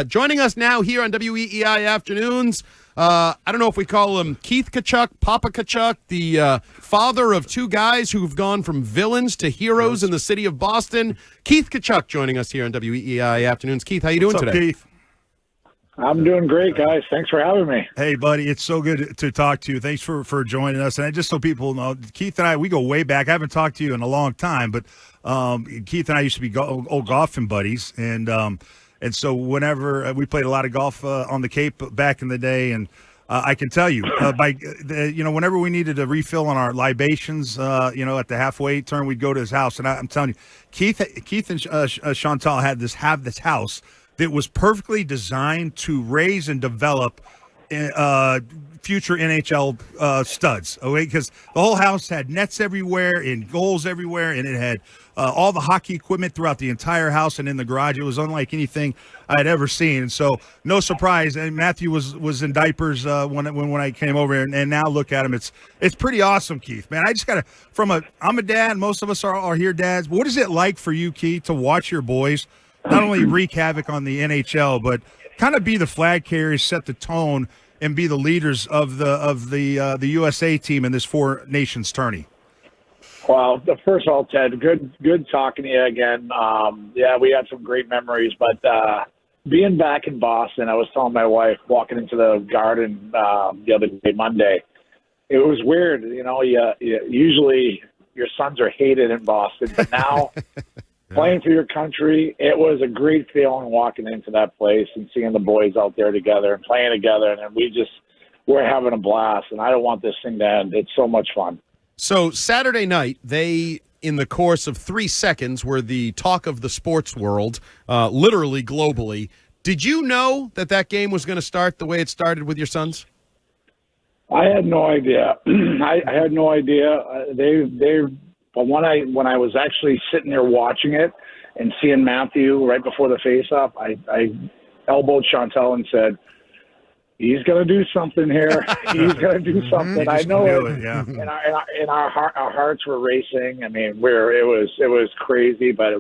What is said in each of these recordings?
Joining us now here on WEEI Afternoons, I don't know if we call him Keith Tkachuk, Papa Tkachuk, the father of two guys who've gone from villains to heroes in the city of Boston. Keith Tkachuk joining us here on WEEI Afternoons. Keith, how you doing What's up, today? Keith? I'm doing great, guys. Thanks for having me. Hey, buddy, it's so good to talk to you. Thanks for joining us. And just so people know, Keith and I, we go way back. I haven't talked to you in a long time, but Keith and I used to be old golfing buddies. And so whenever we played a lot of golf on the Cape back in the day, and I can tell you, whenever we needed to refill on our libations, at the halfway turn, we'd go to his house. And I'm telling you, Keith and Chantal have this house that was perfectly designed to raise and develop future NHL studs. Okay, because the whole house had nets everywhere and goals everywhere, and it had all the hockey equipment throughout the entire house and in the garage. It was unlike anything I had ever seen. And so, no surprise. And Matthew was in diapers when I came over, and now look at him. It's pretty awesome, Keith. Man, I just gotta I'm a dad. Most of us are here dads. What is it like for you, Keith, to watch your boys not only wreak havoc on the NHL, but kind of be the flag carriers, set the tone, and be the leaders of the USA team in this Four Nations tourney? Well, first of all, Ted, good talking to you again. We had some great memories, but being back in Boston, I was telling my wife walking into the garden the other day, Monday, it was weird. Usually your sons are hated in Boston, but now playing for your country, it was a great feeling walking into that place and seeing the boys out there together and playing together. And we're having a blast, and I don't want this thing to end. It's so much fun. So Saturday night, they, in the course of 3 seconds, were the talk of the sports world, literally globally. Did you know that game was going to start the way it started with your sons? I had no idea. I had no idea. But when I was actually sitting there watching it and seeing Matthew right before the face-off, I elbowed Chantal and said, "He's going to do something here. He's going to do something. I know it." Yeah. And our hearts were racing. I mean, it was crazy, but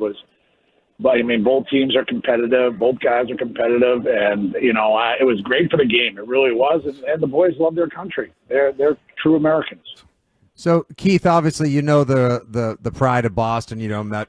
both teams are competitive. Both guys are competitive, and it was great for the game. It really was, and the boys love their country. They're true Americans. So, Keith, obviously, the pride of Boston,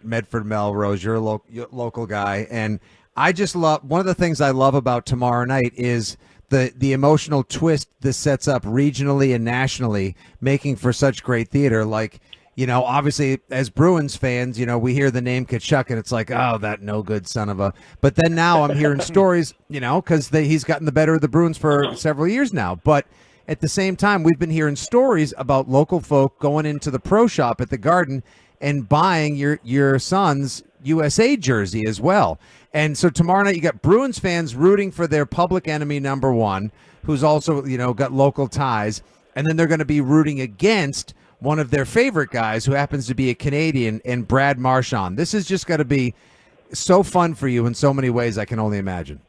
Medford, Melrose, you're a local guy. And I just love, one of the things I love about tomorrow night is the emotional twist this sets up regionally and nationally, making for such great theater. Like, obviously, as Bruins fans, we hear the name Tkachuk, and it's like, oh, that no good son of a. But then now I'm hearing stories, because he's gotten the better of the Bruins for several years now. But at the same time, we've been hearing stories about local folk going into the pro shop at the Garden and buying your son's USA jersey as well. And so tomorrow night, you got Bruins fans rooting for their public enemy number one, who's also, got local ties. And then they're going to be rooting against one of their favorite guys who happens to be a Canadian, and Brad Marchand. This is just going to be so fun for you in so many ways I can only imagine.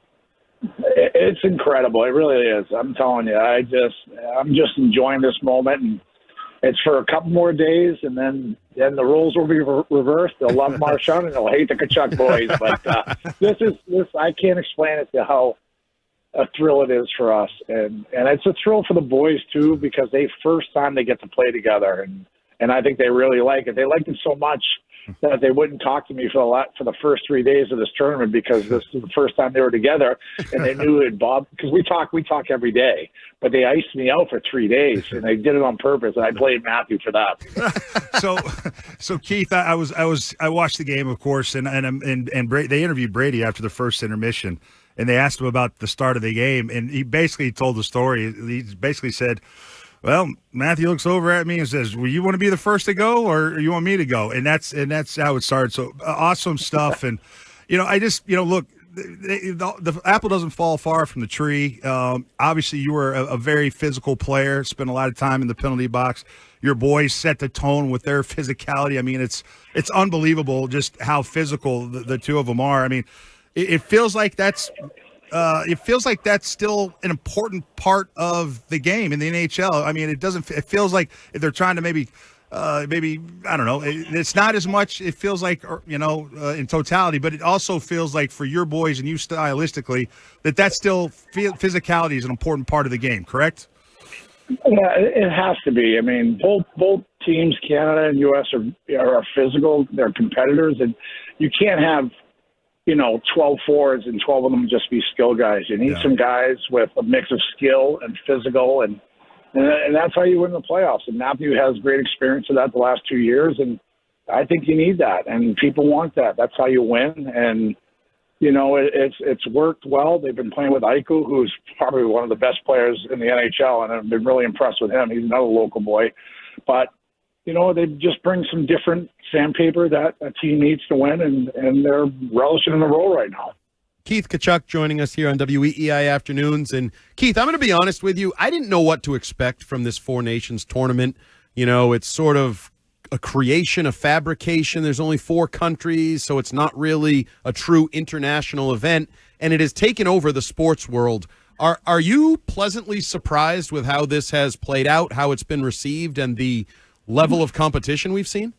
It's incredible. It really is. I'm telling you, I'm just enjoying this moment, and it's for a couple more days, and then the roles will be reversed. They'll love Marchand, and they'll hate the Tkachuk boys. But this I can't explain it to how a thrill it is for us, and it's a thrill for the boys too, because first time they get to play together, and I think they really like it. They liked it so much that they wouldn't talk to me for the first 3 days of this tournament, because this is the first time they were together, and they knew it, Bob, because we talk every day, but they iced me out for 3 days, and they did it on purpose, and I blamed Matthew for that. So Keith, I watched the game, of course, and they interviewed Brady after the first intermission, and they asked him about the start of the game, and he basically told the story. He basically said, well, Matthew looks over at me and says, well, you want to be the first to go, or you want me to go? And that's how it started. So awesome stuff. And, I just, look, the apple doesn't fall far from the tree. Obviously, you were a very physical player, spent a lot of time in the penalty box. Your boys set the tone with their physicality. I mean, it's unbelievable just how physical the two of them are. I mean, it feels like that's still an important part of the game in the NHL. I mean, it feels like if they're trying to maybe maybe, I don't know, it's not as much, it feels like, in totality, but it also feels like for your boys and you stylistically, that's still physicality is an important part of the game, correct? Yeah, it has to be. I mean, both teams, Canada and U.S., are physical. They're competitors, and you can't have 12 forwards and 12 of them just be skill guys. You need some guys with a mix of skill and physical, and that's how you win the playoffs. And Matthew has great experience of that the last 2 years, and I think you need that, and people want that. That's how you win, and it's worked well. They've been playing with Eichel, who's probably one of the best players in the NHL, and I've been really impressed with him. He's another local boy, but they just bring some different sandpaper that a team needs to win, and they're relishing in the role right now. Keith Tkachuk joining us here on WEEI Afternoons. And, Keith, I'm going to be honest with you. I didn't know what to expect from this Four Nations tournament. It's sort of a creation, a fabrication. There's only 4 countries, so it's not really a true international event, and it has taken over the sports world. Are you pleasantly surprised with how this has played out, how it's been received, and the level of competition we've seen?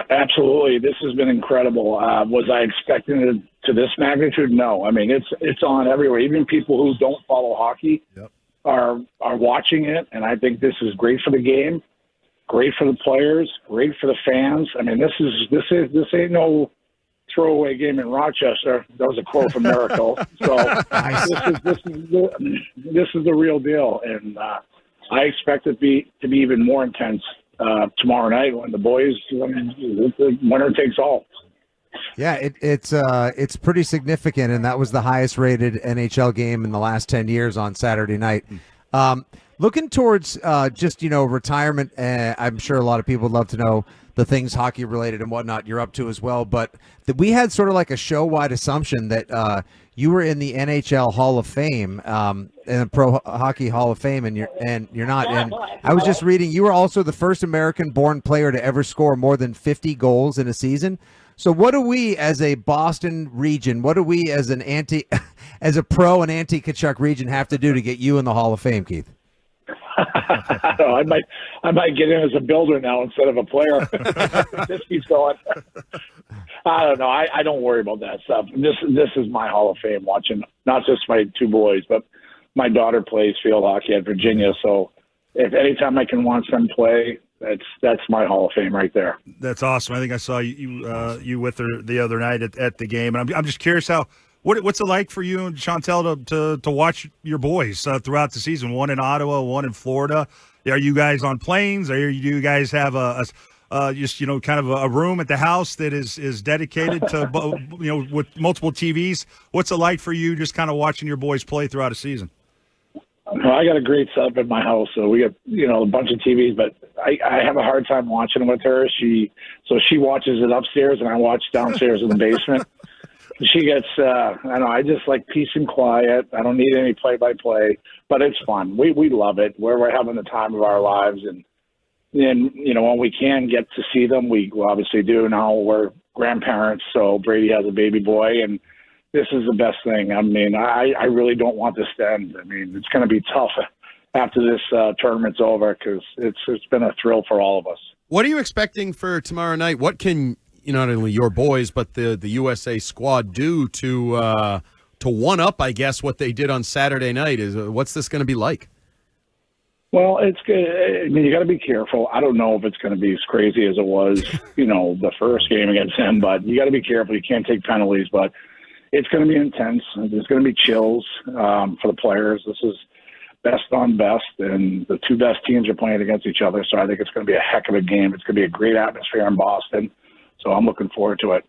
Absolutely. This has been incredible. Was I expecting it to this magnitude? No. I mean, it's on everywhere. Even people who don't follow hockey are watching it, and I think this is great for the game, great for the players, great for the fans. I mean, this ain't no throwaway game in Rochester. That was a quote from Miracle. So this is the real deal, and I expect it to be even more intense tomorrow night when the boys, the winner takes all. Yeah, it's pretty significant, and that was the highest rated NHL game in the last 10 years on Saturday night. Looking towards retirement, I'm sure a lot of people would love to know the things hockey related and whatnot you're up to as well. But we had sort of like a show-wide assumption that you were in the NHL Hall of Fame, and the Pro Hockey Hall of Fame, and you're not. And I was just reading you were also the first American-born player to ever score more than 50 goals in a season. So what do we as a Boston region, what do we as as a pro and anti-Tkachuk region have to do to get you in the Hall of Fame, Keith? I might get in as a builder now instead of a player. This keeps going. I don't know. I don't worry about that stuff. This is my Hall of Fame, watching not just my 2 boys, but my daughter plays field hockey at Virginia. So if anytime I can watch them play, that's my Hall of Fame right there. That's awesome. I think I saw you with her the other night at the game, and I'm just curious what's it like for you and Chantel to watch your boys throughout the season? One in Ottawa, one in Florida. Are you guys on planes? Do you guys have kind of a room at the house that is dedicated to with multiple TVs? What's it like for you just kind of watching your boys play throughout a season? I got a great setup at my house, so we got a bunch of TVs, but I have a hard time watching with her. She watches it upstairs, and I watch downstairs in the basement. She gets, I just like peace and quiet. I don't need any play-by-play, but it's fun. We love it. We're having the time of our lives, and then when we can get to see them, we obviously do. Now we're grandparents, so Brady has a baby boy, and this is the best thing. I mean, I really don't want this to end. I mean, it's going to be tough after this tournament's over because it's been a thrill for all of us. What are you expecting for tomorrow night? What can not only your boys but the USA squad do to one up, I guess, what they did on Saturday night? What's this going to be like? Well, it's good. I mean, you got to be careful. I don't know if it's going to be as crazy as it was, the first game against him, but you got to be careful. You can't take penalties, but it's going to be intense. There's going to be chills for the players. This is best on best, and the 2 best teams are playing against each other, so I think it's going to be a heck of a game. It's going to be a great atmosphere in Boston, so I'm looking forward to it.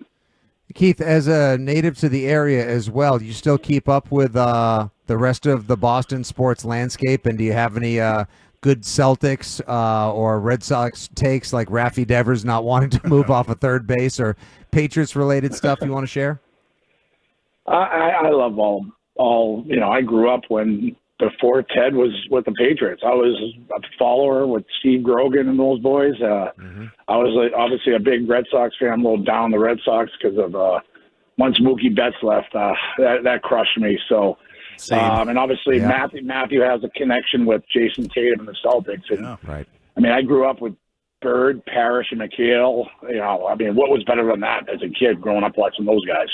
Keith, as a native to the area as well, do you still keep up with the rest of the Boston sports landscape, and do you have any good Celtics or Red Sox takes, like Raffy Devers not wanting to move off a third base, or Patriots-related stuff you want to share? I love all. I grew up before Ted was with the Patriots. I was a follower with Steve Grogan and those boys. I was obviously a big Red Sox fan. I'm a little down the Red Sox because of once Mookie Betts left, that crushed me. So, and obviously Matthew has a connection with Jason Tatum and the Celtics. And, right. I mean, I grew up with Bird, Parrish, and McHale. You know, I mean, what was better than that as a kid growing up watching those guys?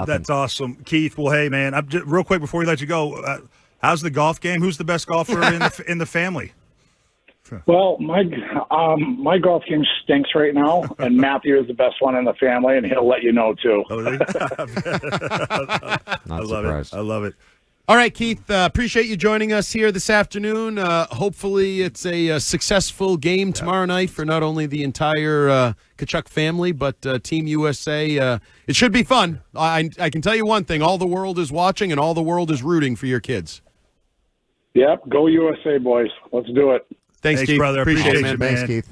That's awesome, Keith. Well, hey, man, I'm just, real quick before we let you go, how's the golf game? Who's the best golfer in the family? Well, my golf game stinks right now, and Matthew is the best one in the family, and he'll let you know too. I love it. I love it. All right, Keith, appreciate you joining us here this afternoon. Hopefully it's a successful game tomorrow night for not only the entire Tkachuk family, but Team USA. It should be fun. I can tell you one thing. All the world is watching, and all the world is rooting for your kids. Yep, go USA, boys. Let's do it. Thanks, Keith. Brother. Appreciate it, man. Thanks, Keith.